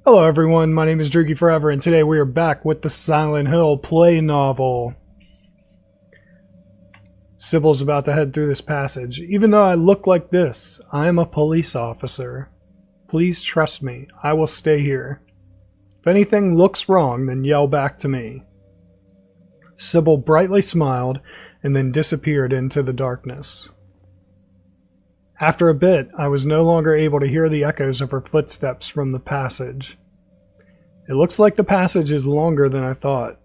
Hello everyone, my name is Droogie Forever, and today we are back with the Silent Hill play novel. Sybil's about to head through this passage. Even though I look like this, I am a police officer. Please trust me, I will stay here. If anything looks wrong, then yell back to me. Sybil brightly smiled, and then disappeared into the darkness. After a bit, I was no longer able to hear the echoes of her footsteps from the passage. It looks like the passage is longer than I thought.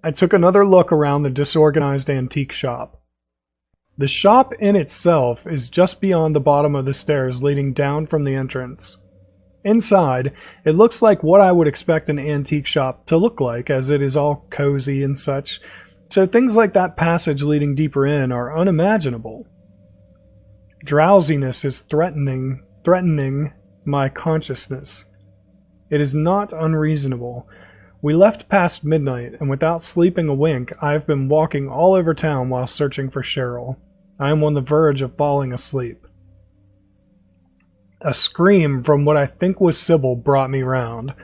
I took another look around the disorganized antique shop. The shop in itself is just beyond the bottom of the stairs leading down from the entrance. Inside, it looks like what I would expect an antique shop to look like, as it is all cozy and such, so things like that passage leading deeper in are unimaginable. Drowsiness is threatening my consciousness. It is not unreasonable. We left past midnight, and without sleeping a wink, I have been walking all over town while searching for Cheryl. I am on the verge of falling asleep. A scream from what I think was Sybil brought me round.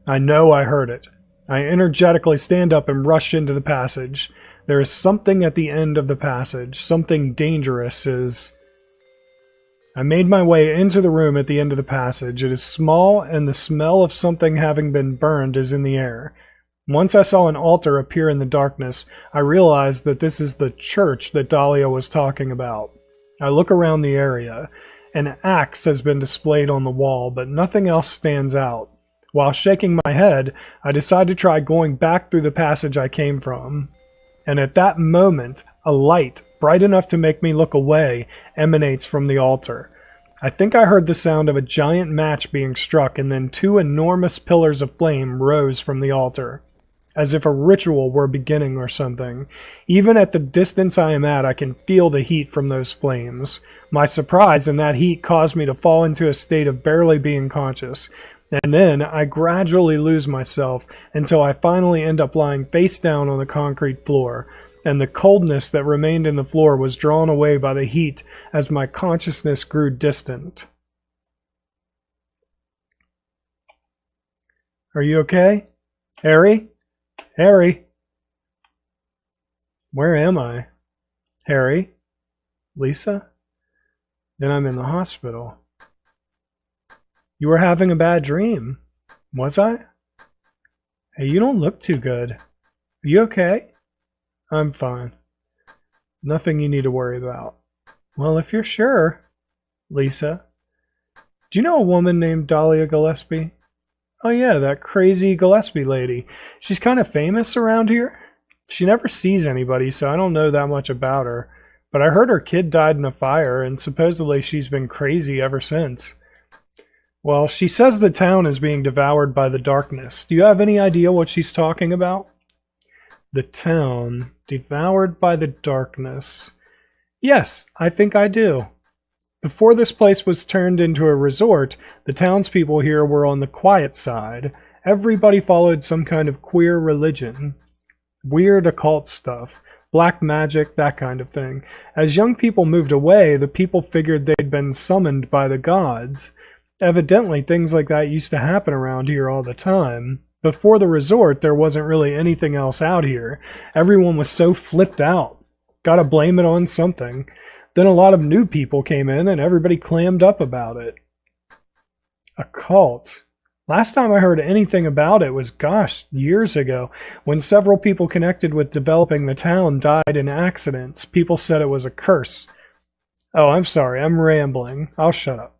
I know I heard it. I energetically stand up and rush into the passage. There is something at the end of the passage. Something dangerous is... I made my way into the room at the end of the passage. It is small, and the smell of something having been burned is in the air. Once I saw an altar appear in the darkness, I realized that this is the church that Dahlia was talking about. I look around the area. An axe has been displayed on the wall, but nothing else stands out. While shaking my head, I decide to try going back through the passage I came from. And at that moment, a light, bright enough to make me look away, emanates from the altar. I think I heard the sound of a giant match being struck, and then two enormous pillars of flame rose from the altar, as if a ritual were beginning or something. Even at the distance I am at, I can feel the heat from those flames. My surprise in that heat caused me to fall into a state of barely being conscious, and then I gradually lose myself until I finally end up lying face down on the concrete floor, and the coldness that remained in the floor was drawn away by the heat as my consciousness grew distant. Are you okay? Harry? Harry? Where am I? Harry? Lisa? Then I'm in the hospital. You were having a bad dream. Was I? Hey, you don't look too good. Are you okay? I'm fine. Nothing you need to worry about. Well, if you're sure. Lisa. Do you know a woman named Dahlia Gillespie? Oh yeah, that crazy Gillespie lady. She's kind of famous around here. She never sees anybody, so I don't know that much about her. But I heard her kid died in a fire, and supposedly she's been crazy ever since. Well, she says the town is being devoured by the darkness. Do you have any idea what she's talking about? The town, devoured by the darkness. Yes, I think I do. Before this place was turned into a resort, the townspeople here were on the quiet side. Everybody followed some kind of queer religion. Weird occult stuff. Black magic, that kind of thing. As young people moved away, the people figured they'd been summoned by the gods. Evidently, things like that used to happen around here all the time. Before the resort, there wasn't really anything else out here. Everyone was so flipped out. Gotta blame it on something. Then a lot of new people came in, and everybody clammed up about it. A cult. Last time I heard anything about it was, gosh, years ago, when several people connected with developing the town died in accidents. People said it was a curse. Oh, I'm sorry, I'm rambling. I'll shut up.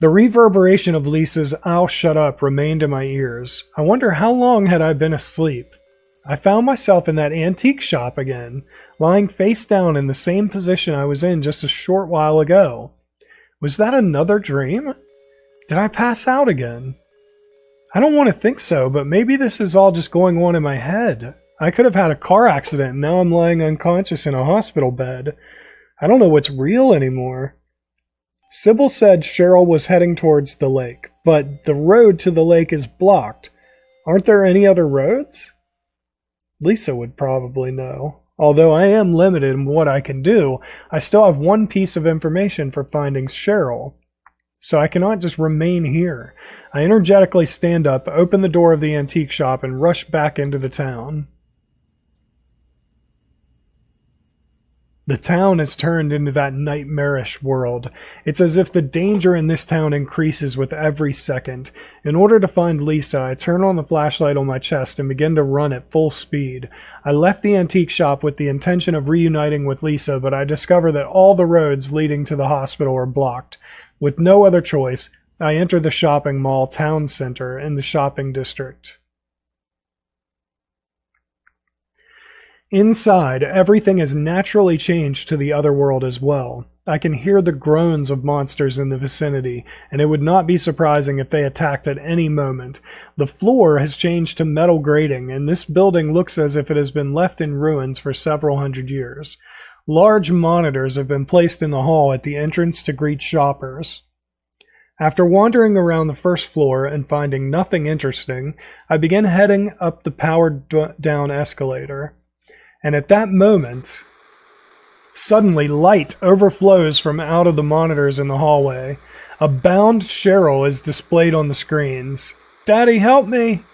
The reverberation of Lisa's "I'll shut up" remained in my ears. I wonder how long had I been asleep. I found myself in that antique shop again, lying face down in the same position I was in just a short while ago. Was that another dream? Did I pass out again? I don't want to think so, but maybe this is all just going on in my head. I could have had a car accident and now I'm lying unconscious in a hospital bed. I don't know what's real anymore. Sybil said Cheryl was heading towards the lake, but the road to the lake is blocked. Aren't there any other roads? Lisa would probably know. Although I am limited in what I can do, I still have one piece of information for finding Cheryl. So I cannot just remain here. I energetically stand up, open the door of the antique shop, and rush back into the town. The town has turned into that nightmarish world. It's as if the danger in this town increases with every second. In order to find Lisa, I turn on the flashlight on my chest and begin to run at full speed. I left the antique shop with the intention of reuniting with Lisa, but I discover that all the roads leading to the hospital are blocked. With no other choice, I enter the shopping mall town center in the shopping district. Inside, everything has naturally changed to the other world as well. I can hear the groans of monsters in the vicinity, and it would not be surprising if they attacked at any moment. The floor has changed to metal grating, and this building looks as if it has been left in ruins for several hundred years. Large monitors have been placed in the hall at the entrance to greet shoppers. After wandering around the first floor and finding nothing interesting, I begin heading up the powered-down escalator. And at that moment, suddenly light overflows from out of the monitors in the hallway. A bound Cheryl is displayed on the screens. "Daddy, help me!"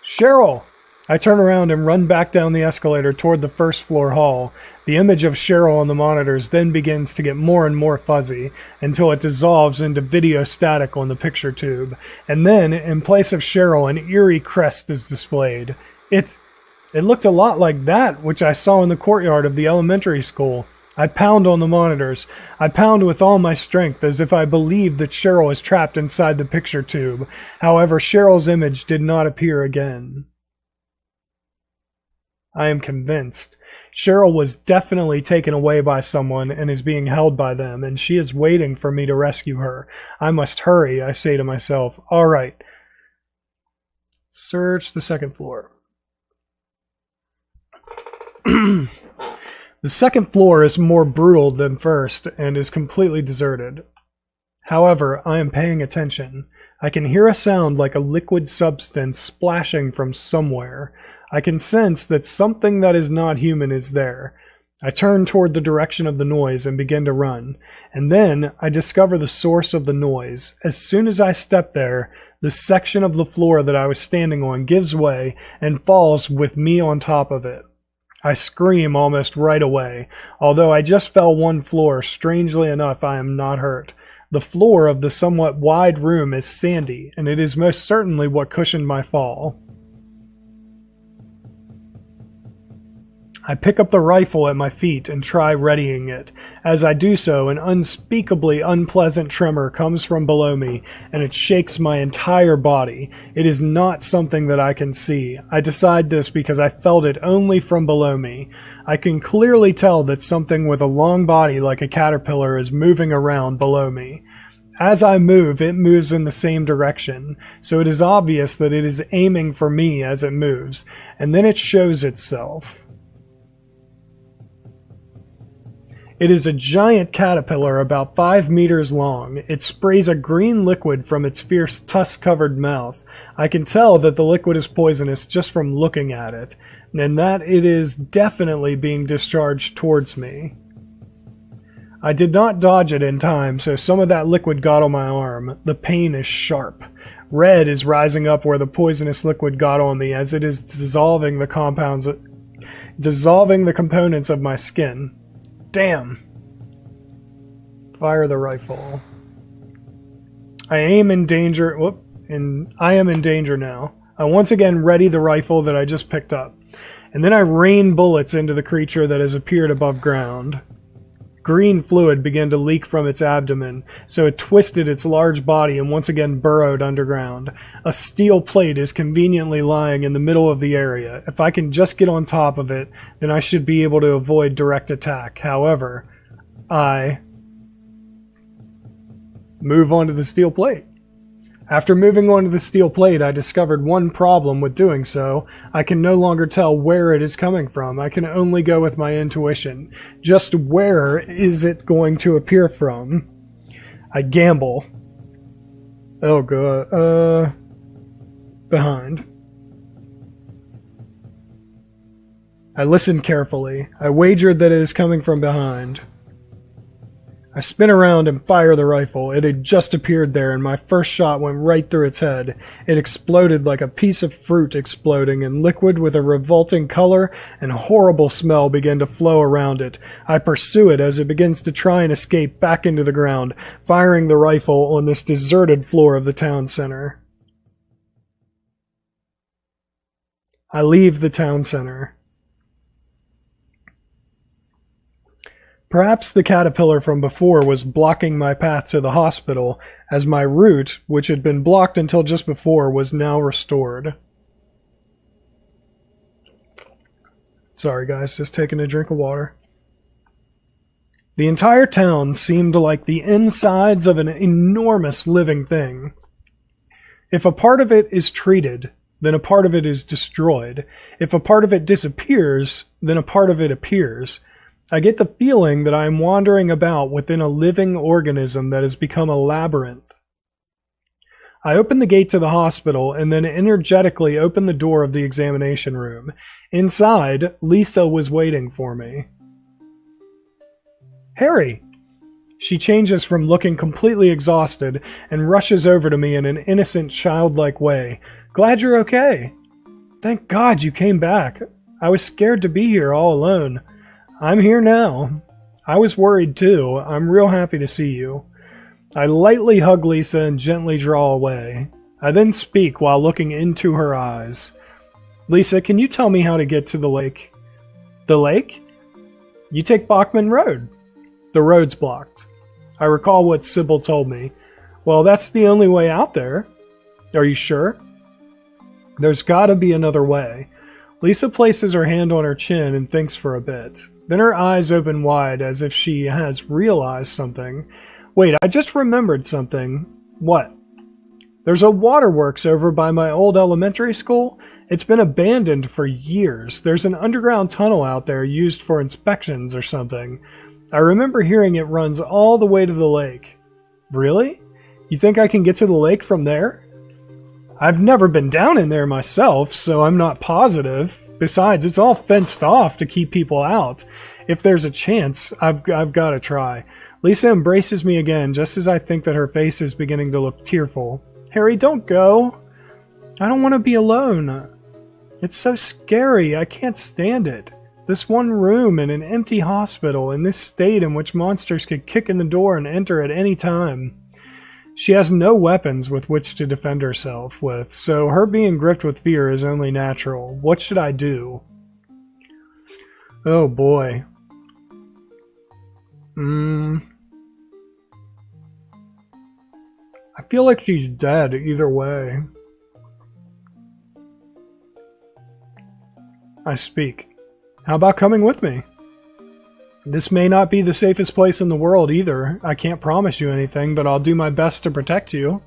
"Cheryl!" I turn around and run back down the escalator toward the first floor hall. The image of Cheryl on the monitors then begins to get more and more fuzzy until it dissolves into video static on the picture tube. And then, in place of Cheryl, an eerie crest is displayed. It looked a lot like that which I saw in the courtyard of the elementary school. I pound on the monitors. I pound with all my strength as if I believed that Cheryl is trapped inside the picture tube. However, Cheryl's image did not appear again. I am convinced. Cheryl was definitely taken away by someone and is being held by them, and she is waiting for me to rescue her. I must hurry, I say to myself. All right. Search the second floor. The second floor is more brutal than first and is completely deserted. However, I am paying attention. I can hear a sound like a liquid substance splashing from somewhere. I can sense that something that is not human is there. I turn toward the direction of the noise and begin to run. And then I discover the source of the noise. As soon as I step there, the section of the floor that I was standing on gives way and falls with me on top of it. I scream almost right away. Although I just fell one floor, strangely enough, I am not hurt. The floor of the somewhat wide room is sandy, and it is most certainly what cushioned my fall. I pick up the rifle at my feet and try readying it. As I do so, an unspeakably unpleasant tremor comes from below me, and it shakes my entire body. It is not something that I can see. I decide this because I felt it only from below me. I can clearly tell that something with a long body like a caterpillar is moving around below me. As I move, it moves in the same direction, so it is obvious that it is aiming for me as it moves, and then it shows itself. It is a giant caterpillar about 5 meters long. It sprays a green liquid from its fierce tusk-covered mouth. I can tell that the liquid is poisonous just from looking at it, and that it is definitely being discharged towards me. I did not dodge it in time, so some of that liquid got on my arm. The pain is sharp. Red is rising up where the poisonous liquid got on me as it is dissolving the components of my skin. Damn. Fire the rifle. I am in danger now. I once again ready the rifle that I just picked up, and then I rain bullets into the creature that has appeared above ground. Green fluid began to leak from its abdomen, so it twisted its large body and once again burrowed underground. A steel plate is conveniently lying in the middle of the area. If I can just get on top of it, then I should be able to avoid direct attack. However, I move onto the steel plate. After moving onto the steel plate, I discovered one problem with doing so. I can no longer tell where it is coming from. I can only go with my intuition. Just where is it going to appear from? I gamble. Oh god. Behind. I listened carefully. I wagered that it is coming from behind. I spin around and fire the rifle. It had just appeared there, and my first shot went right through its head. It exploded like a piece of fruit exploding, and liquid with a revolting color and horrible smell began to flow around it. I pursue it as it begins to try and escape back into the ground, firing the rifle on this deserted floor of the town center. I leave the town center. Perhaps the caterpillar from before was blocking my path to the hospital, as my route, which had been blocked until just before, was now restored. Sorry guys, just taking a drink of water. The entire town seemed like the insides of an enormous living thing. If a part of it is treated, then a part of it is destroyed. If a part of it disappears, then a part of it appears. I get the feeling that I am wandering about within a living organism that has become a labyrinth. I open the gate to the hospital and then energetically open the door of the examination room. Inside, Lisa was waiting for me. Harry! She changes from looking completely exhausted and rushes over to me in an innocent, childlike way. Glad you're okay. Thank God you came back. I was scared to be here all alone. I'm here now. I was worried too. I'm real happy to see you. I lightly hug Lisa and gently draw away. I then speak while looking into her eyes. Lisa, can you tell me how to get to the lake? The lake? You take Bachman Road. The road's blocked. I recall what Sybil told me. Well, that's the only way out there. Are you sure? There's gotta be another way. Lisa places her hand on her chin and thinks for a bit. Then her eyes open wide as if she has realized something. Wait, I just remembered something. What? There's a waterworks over by my old elementary school. It's been abandoned for years. There's an underground tunnel out there used for inspections or something. I remember hearing it runs all the way to the lake. Really? You think I can get to the lake from there? I've never been down in there myself, so I'm not positive. Besides, it's all fenced off to keep people out. If there's a chance, I've got to try. Lisa embraces me again, just as I think that her face is beginning to look tearful. Harry, don't go. I don't want to be alone. It's so scary. I can't stand it. This one room in an empty hospital, in this state in which monsters could kick in the door and enter at any time. She has no weapons with which to defend herself with, so her being gripped with fear is only natural. What should I do? Oh boy. I feel like she's dead either way. I speak. How about coming with me? This may not be the safest place in the world either. I can't promise you anything, but I'll do my best to protect you.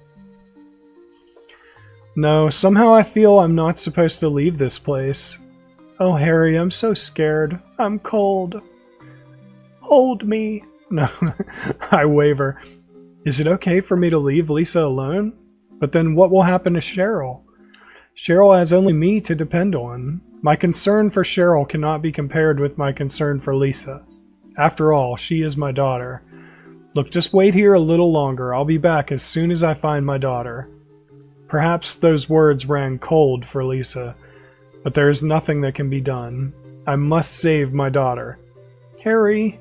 No, somehow I feel I'm not supposed to leave this place. Oh, Harry, I'm so scared. I'm cold. Hold me. No, I waver. Is it okay for me to leave Lisa alone? But then what will happen to Cheryl? Cheryl has only me to depend on. My concern for Cheryl cannot be compared with my concern for Lisa. After all, she is my daughter. Look, just wait here a little longer. I'll be back as soon as I find my daughter. Perhaps those words rang cold for Lisa, but there is nothing that can be done. I must save my daughter. Harry!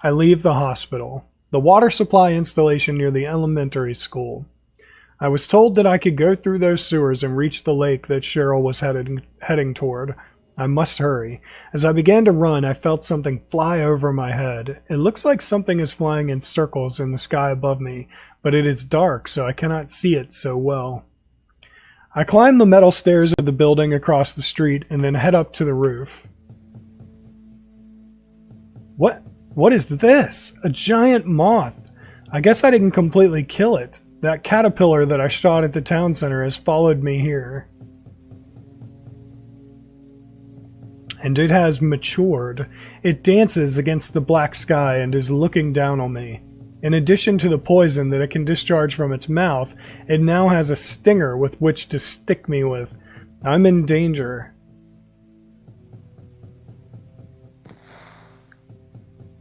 I leave the hospital. The water supply installation near the elementary school. I was told that I could go through those sewers and reach the lake that Cheryl was heading toward. I must hurry. As I began to run, I felt something fly over my head. It looks like something is flying in circles in the sky above me, but it is dark, so I cannot see it so well. I climb the metal stairs of the building across the street and then head up to the roof. What is this? A giant moth. I guess I didn't completely kill it. That caterpillar that I shot at the town center has followed me here. And it has matured. It dances against the black sky and is looking down on me. In addition to the poison that it can discharge from its mouth, it now has a stinger with which to stick me with. I'm in danger.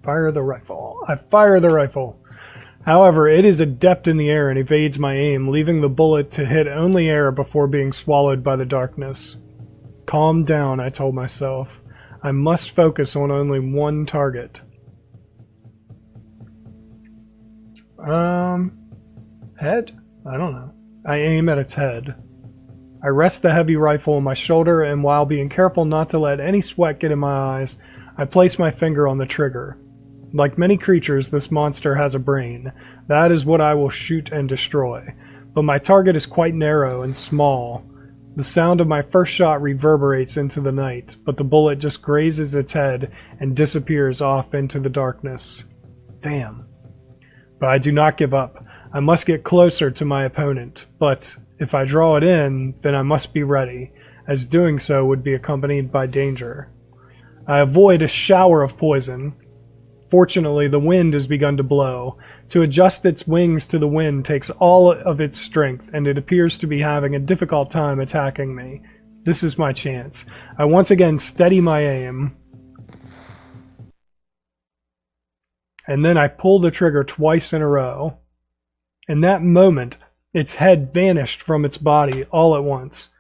Fire the rifle. I fire the rifle. However, it is adept in the air and evades my aim, leaving the bullet to hit only air before being swallowed by the darkness. Calm down, I told myself. I must focus on only one target. Head? I don't know. I aim at its head. I rest the heavy rifle on my shoulder, and while being careful not to let any sweat get in my eyes, I place my finger on the trigger. Like many creatures, this monster has a brain. That is what I will shoot and destroy. But my target is quite narrow and small. The sound of my first shot reverberates into the night, but the bullet just grazes its head and disappears off into the darkness. Damn. But I do not give up. I must get closer to my opponent, but if I draw it in, then I must be ready, as doing so would be accompanied by danger. I avoid a shower of poison. Fortunately, the wind has begun to blow. To adjust its wings to the wind takes all of its strength, and it appears to be having a difficult time attacking me. This is my chance. I once again steady my aim, and then I pull the trigger twice in a row. In that moment, its head vanished from its body all at once.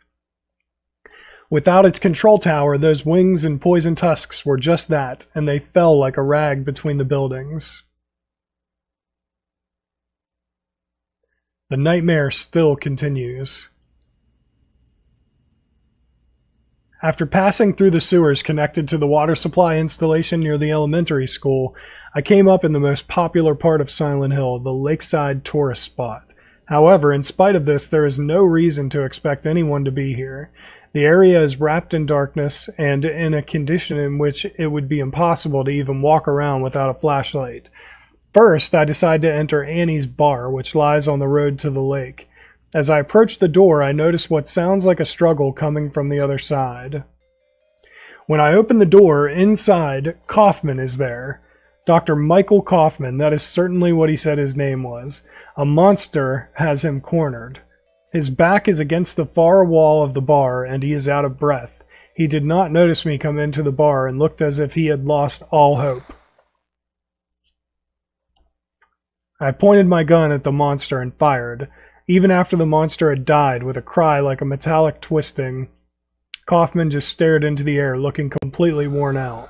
Without its control tower, those wings and poison tusks were just that, and they fell like a rag between the buildings. The nightmare still continues. After passing through the sewers connected to the water supply installation near the elementary school, I came up in the most popular part of Silent Hill, the lakeside tourist spot. However, in spite of this, there is no reason to expect anyone to be here. The area is wrapped in darkness and in a condition in which it would be impossible to even walk around without a flashlight. First, I decide to enter Annie's bar, which lies on the road to the lake. As I approach the door, I notice what sounds like a struggle coming from the other side. When I open the door, inside, Kaufman is there. Dr. Michael Kaufman, that is certainly what he said his name was. A monster has him cornered. His back is against the far wall of the bar, and he is out of breath. He did not notice me come into the bar and looked as if he had lost all hope. I pointed my gun at the monster and fired. Even after the monster had died with a cry like a metallic twisting, Kaufman just stared into the air, looking completely worn out.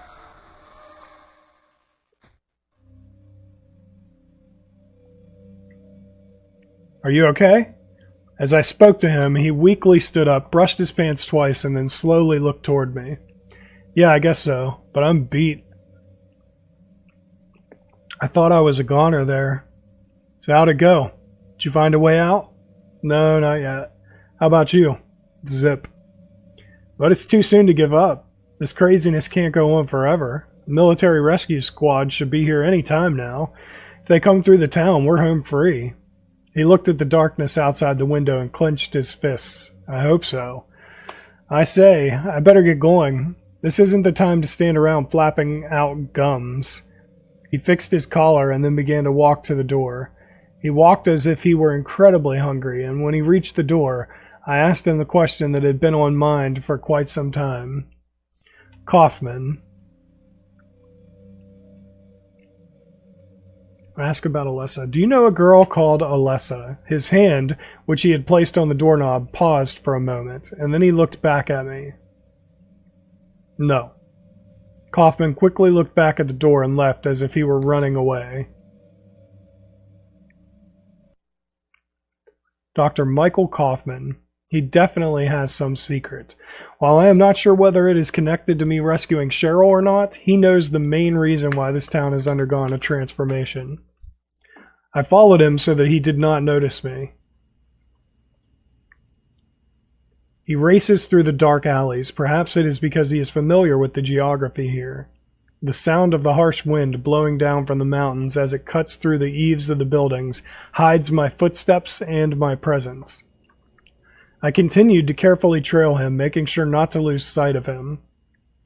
"Are you okay?" As I spoke to him, he weakly stood up, brushed his pants twice, and then slowly looked toward me. "Yeah, I guess so, but I'm beat. I thought I was a goner there. So how'd it go? Did you find a way out?" "No, not yet. How about you?" "Zip. But it's too soon to give up. This craziness can't go on forever. The military rescue squad should be here any time now. If they come through the town, we're home free." He looked at the darkness outside the window and clenched his fists. "I hope so. I say, I better get going. This isn't the time to stand around flapping out gums." He fixed his collar and then began to walk to the door. He walked as if he were incredibly hungry, and when he reached the door, I asked him the question that had been on mind for quite some time. "Kaufman." Ask about Alessa. "Do you know a girl called Alessa?" His hand, which he had placed on the doorknob, paused for a moment, and then he looked back at me. "No." Kaufman quickly looked back at the door and left as if he were running away. Dr. Michael Kaufman. He definitely has some secret. While I am not sure whether it is connected to me rescuing Cheryl or not, he knows the main reason why this town has undergone a transformation. I followed him so that he did not notice me. He races through the dark alleys. Perhaps it is because he is familiar with the geography here. The sound of the harsh wind blowing down from the mountains as it cuts through the eaves of the buildings hides my footsteps and my presence. I continued to carefully trail him, making sure not to lose sight of him.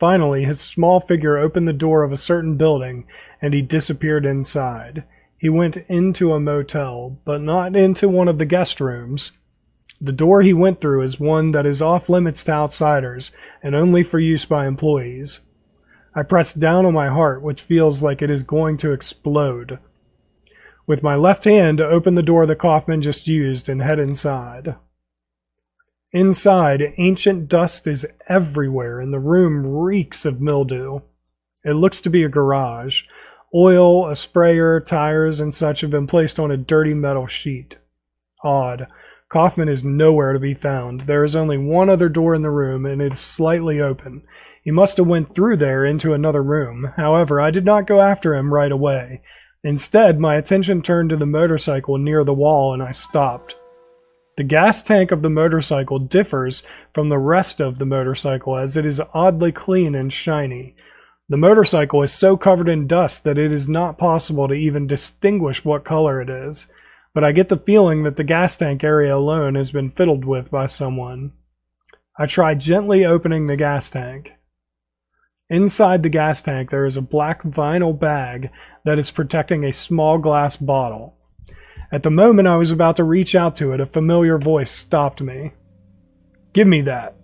Finally, his small figure opened the door of a certain building, and he disappeared inside. He went into a motel, but not into one of the guest rooms. The door he went through is one that is off limits to outsiders and only for use by employees. I press down on my heart, which feels like it is going to explode. With my left hand, open the door that Kaufman just used and head inside. Inside, ancient dust is everywhere and the room reeks of mildew. It looks to be a garage. Oil, a sprayer, tires, and such have been placed on a dirty metal sheet. Odd. Kaufman is nowhere to be found. There is only one other door in the room, and it is slightly open. He must have went through there into another room. However, I did not go after him right away. Instead, my attention turned to the motorcycle near the wall, and I stopped. The gas tank of the motorcycle differs from the rest of the motorcycle as it is oddly clean and shiny. The motorcycle is so covered in dust that it is not possible to even distinguish what color it is, but I get the feeling that the gas tank area alone has been fiddled with by someone. I try gently opening the gas tank. Inside the gas tank there is a black vinyl bag that is protecting a small glass bottle. At the moment I was about to reach out to it, a familiar voice stopped me. "Give me that."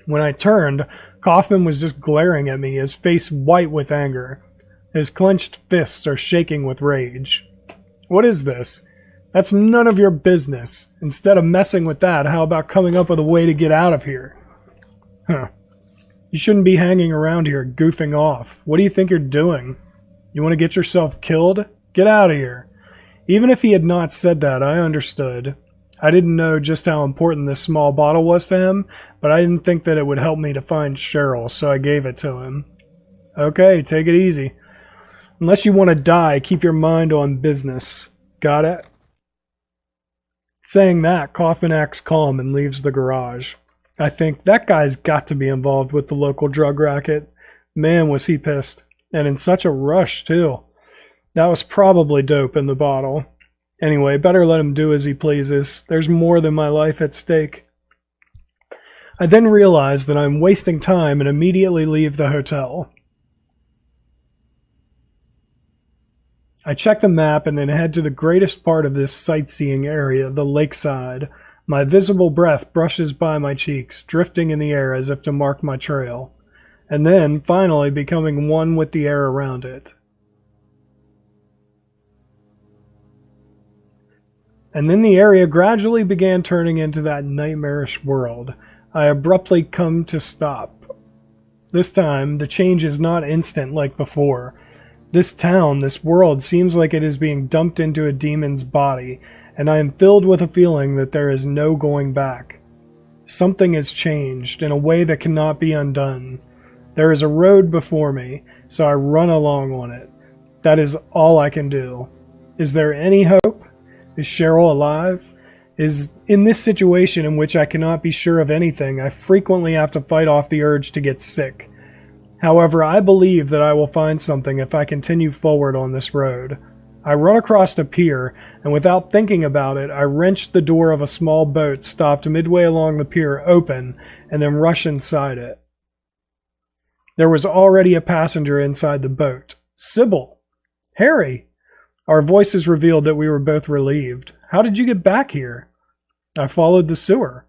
When I turned, Kaufman was just glaring at me, his face white with anger. His clenched fists are shaking with rage. "What is this? That's none of your business. Instead of messing with that, how about coming up with a way to get out of here?" "Huh. You shouldn't be hanging around here goofing off. What do you think you're doing? You want to get yourself killed? Get out of here." Even if he had not said that, I understood. I didn't know just how important this small bottle was to him, but I didn't think that it would help me to find Cheryl, so I gave it to him. "Okay, take it easy. Unless you want to die, keep your mind on business. Got it?" Saying that, Kaufman acts calm and leaves the garage. I think that guy's got to be involved with the local drug racket. Man, was he pissed. And in such a rush, too. That was probably dope in the bottle. Anyway, better let him do as he pleases. There's more than my life at stake. I then realize that I'm wasting time and immediately leave the hotel. I check the map and then head to the greatest part of this sightseeing area, the lakeside. My visible breath brushes by my cheeks, drifting in the air as if to mark my trail, and then, finally, becoming one with the air around it. And then the area gradually began turning into that nightmarish world. I abruptly come to stop. This time, the change is not instant like before. This town, this world, seems like it is being dumped into a demon's body, and I am filled with a feeling that there is no going back. Something has changed in a way that cannot be undone. There is a road before me, so I run along on it. That is all I can do. Is there any hope? Is Cheryl alive? In this situation in which I cannot be sure of anything, I frequently have to fight off the urge to get sick. However, I believe that I will find something if I continue forward on this road. I run across a pier, and without thinking about it, I wrench the door of a small boat stopped midway along the pier open, and then rush inside it. There was already a passenger inside the boat. Sybil! Harry! Our voices revealed that we were both relieved. "How did you get back here?" "I followed the sewer."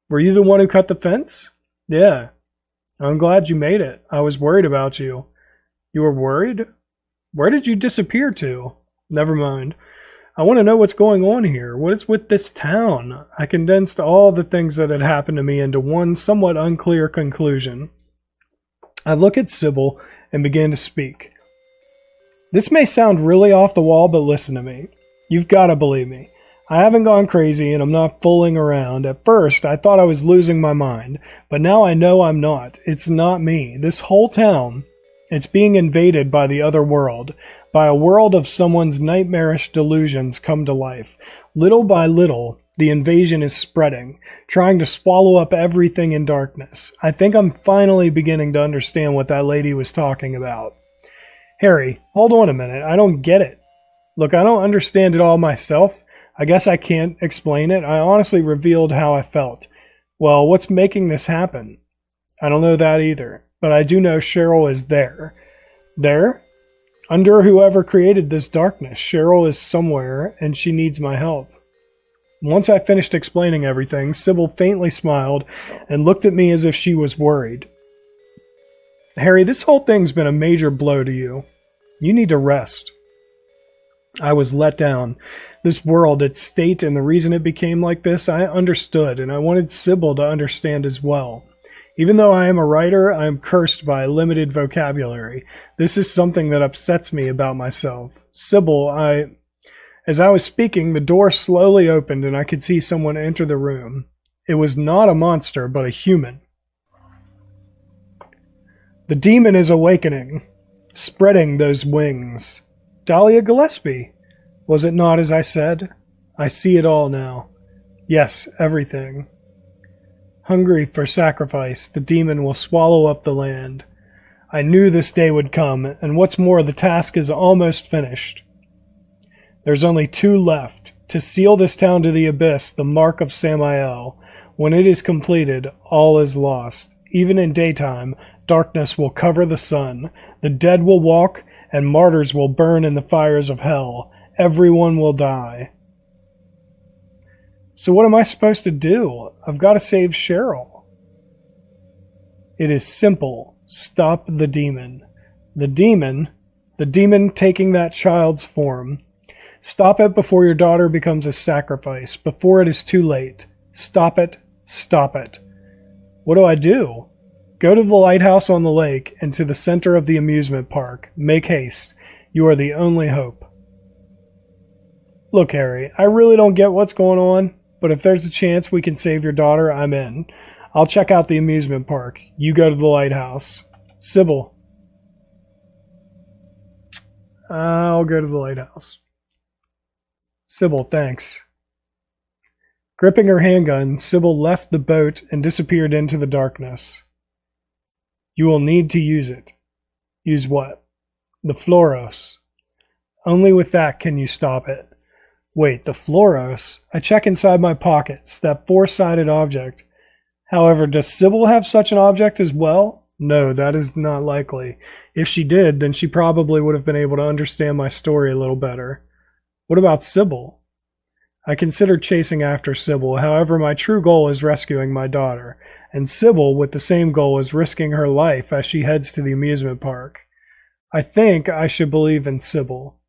"Were you the one who cut the fence?" "Yeah." "I'm glad you made it. I was worried about you." "You were worried? Where did you disappear to?" "Never mind. I want to know what's going on here. What is with this town?" I condensed all the things that had happened to me into one somewhat unclear conclusion. I look at Sybil and began to speak. "This may sound really off the wall, but listen to me. You've got to believe me. I haven't gone crazy and I'm not fooling around. At first, I thought I was losing my mind, but now I know I'm not. It's not me. This whole town, it's being invaded by the other world, by a world of someone's nightmarish delusions come to life. Little by little, the invasion is spreading, trying to swallow up everything in darkness. I think I'm finally beginning to understand what that lady was talking about." "Harry, hold on a minute. I don't get it. Look, I don't understand it all myself. I guess I can't explain it. I honestly revealed how I felt. Well, what's making this happen? I don't know that either. But I do know Cheryl is there." "There?" Under whoever created this darkness, Cheryl is somewhere, and she needs my help. Once I finished explaining everything, Sybil faintly smiled and looked at me as if she was worried. Harry, this whole thing's been a major blow to you. You need to rest. I was let down. This world, its state, and the reason it became like this, I understood, and I wanted Sybil to understand as well. Even though I am a writer, I am cursed by a limited vocabulary. This is something that upsets me about myself. Sybil, As I was speaking, the door slowly opened and I could see someone enter the room. It was not a monster, but a human. The demon is awakening, spreading those wings. Dahlia Gillespie. Was it not as I said? I see it all now. Yes, everything. Hungry for sacrifice, the demon will swallow up the land. I knew this day would come, and what's more, the task is almost finished. There's only 2 left. To seal this town to the abyss, the mark of Samael. When it is completed, all is lost. Even in daytime, darkness will cover the sun. The dead will walk, and martyrs will burn in the fires of hell. Everyone will die. So what am I supposed to do? I've got to save Cheryl. It is simple. Stop the demon. The demon taking that child's form. Stop it before your daughter becomes a sacrifice, before it is too late. Stop it. Stop it. What do? Go to the lighthouse on the lake and to the center of the amusement park. Make haste. You are the only hope. Look, Harry, I really don't get what's going on, but if there's a chance we can save your daughter, I'm in. I'll check out the amusement park. You go to the lighthouse. Sybil. I'll go to the lighthouse. Sybil, thanks. Gripping her handgun, Sybil left the boat and disappeared into the darkness. You will need to use it. Use what? The fluoros. Only with that can you stop it. Wait, the fluoros? I check inside my pockets, that 4-sided object. However, does Sybil have such an object as well? No, that is not likely. If she did, then she probably would have been able to understand my story a little better. What about Sybil? I considered chasing after Sybil, however, my true goal is rescuing my daughter, and Sybil, with the same goal, is risking her life as she heads to the amusement park. I think I should believe in Sybil.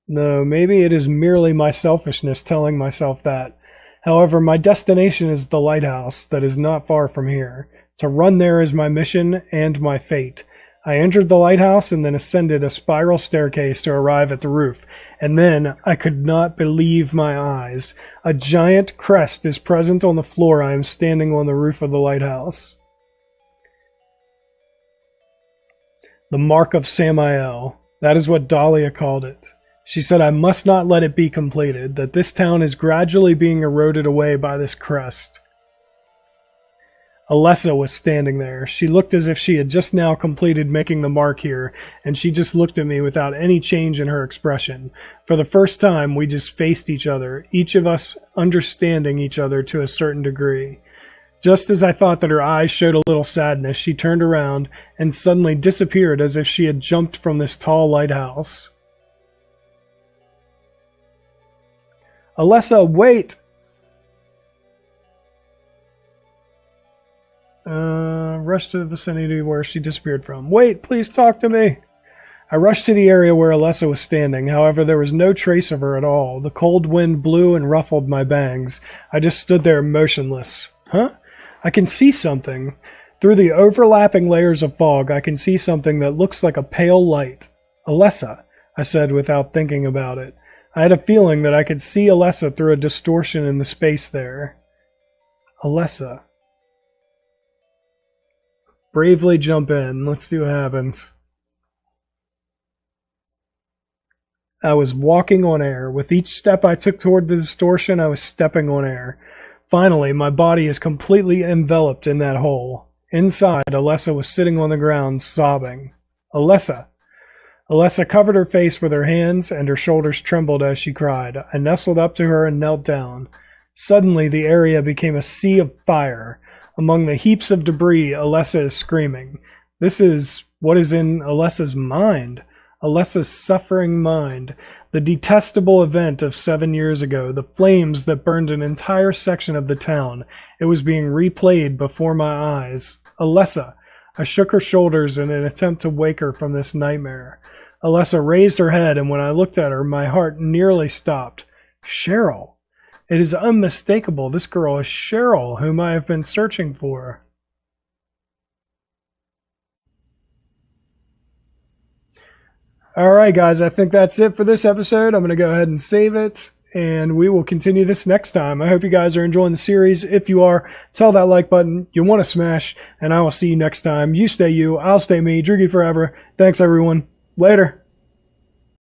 No, maybe it is merely my selfishness telling myself that. However, my destination is the lighthouse that is not far from here. To run there is my mission and my fate. I entered the lighthouse and then ascended a spiral staircase to arrive at the roof. And then I could not believe my eyes. A giant crest is present on the floor. I am standing on the roof of the lighthouse. The mark of Samael. That is what Dahlia called it. She said I must not let it be completed, that this town is gradually being eroded away by this crest. Alessa was standing there. She looked as if she had just now completed making the mark here, and she just looked at me without any change in her expression. For the first time, we just faced each other, each of us understanding each other to a certain degree. Just as I thought that her eyes showed a little sadness, she turned around and suddenly disappeared as if she had jumped from this tall lighthouse. Alessa, wait! Rushed to the vicinity where she disappeared from. Wait, please talk to me! I rushed to the area where Alessa was standing. However, there was no trace of her at all. The cold wind blew and ruffled my bangs. I just stood there motionless. Huh? I can see something. Through the overlapping layers of fog, I can see something that looks like a pale light. Alessa, I said without thinking about it. I had a feeling that I could see Alessa through a distortion in the space there. Alessa. Bravely jump in. Let's see what happens. I was walking on air. With each step I took toward the distortion, I was stepping on air. Finally, my body is completely enveloped in that hole. Inside, Alessa was sitting on the ground, sobbing. Alessa! Alessa covered her face with her hands, and her shoulders trembled as she cried. I nestled up to her and knelt down. Suddenly, the area became a sea of fire. Among the heaps of debris, Alessa is screaming. This is what is in Alessa's mind. Alessa's suffering mind. The detestable event of 7 years ago. The flames that burned an entire section of the town. It was being replayed before my eyes. Alessa. I shook her shoulders in an attempt to wake her from this nightmare. Alessa raised her head, and when I looked at her, my heart nearly stopped. Cheryl. It is unmistakable. This girl is Cheryl, whom I have been searching for. Alright guys, I think that's it for this episode. I'm going to go ahead and save it, and we will continue this next time. I hope you guys are enjoying the series. If you are, tell that like button you want to smash, and I will see you next time. You stay you, I'll stay me, Droogie forever. Thanks everyone. Later.